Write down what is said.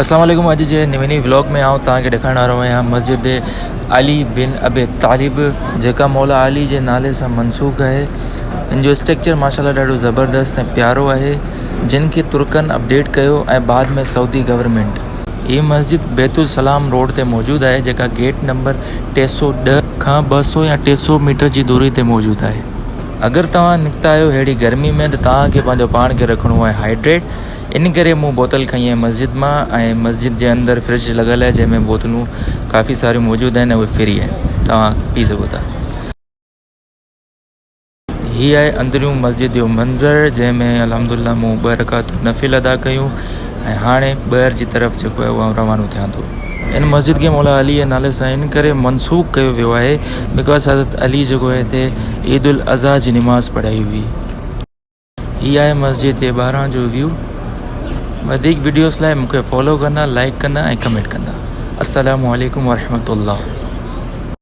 अस्सलाम वालेकुम। अॼु जे नवीं व्लॉग में आउं तव्हांखे ॾेखारण वारो आहियां मस्जिद अली बिन अबी तालिब, जेका मौला अली जे नाले सां मनसूख़ आहे। इन जो स्ट्रक्चर माशाल्लाह ॾाढो ज़बरदस्त ऐं प्यारो आहे, जिन खे तुर्कनि अपडेट कयो ऐं बाद में सऊदी गवर्नमेंट। हीअ मस्जिद बैतुल सलाम रोड ते मौजूदु आहे, जेका गेट नंबर 310 खां 200 या 300 मीटर जी दूरी ते मौजूदु आहे। अगर तव्हां निकिता आहियो अहिड़ी गर्मी में त तव्हांखे पंहिंजो पाण खे रखिणो आहे हाइड्रेट। इन करे मूं बोतल खई आहे मस्जिद मां, ऐं मस्जिद जे अंदरि फ्रिज लॻल आहे जंहिंमें बोतलूं काफ़ी सारियूं मौजूदु आहिनि, उहे फ्री आहिनि, तव्हां पी सघो था। हीअ आहे अंदरियूं मस्जिद जो मंज़र, जंहिंमें अल्हम्दुलिल्लाह मूं 2 रकातूं नफ़िल अदा कयूं ऐं हाणे ॿाहिरि जी तरफ़ जेको आहे उहा रवानो थियां थो। इन मस्जिद खे मौला अली जे नाले सां इन करे मनसूख़ कयो वियो आहे बिकॉज़ हज़रत अली जेको आहे हिते ईद उल अज़हा जी निमाज़ पढ़ाई हुई। हीअ आहे मस्जिद जे ॿाहिरां जो व्यू। वधीक वीडियोस लाइ मूंखे फॉलो कंदा, लाइक कंदा ऐं कमेंट कंदा। अस्सलामु अलैकुम वरहमतुल्लाह।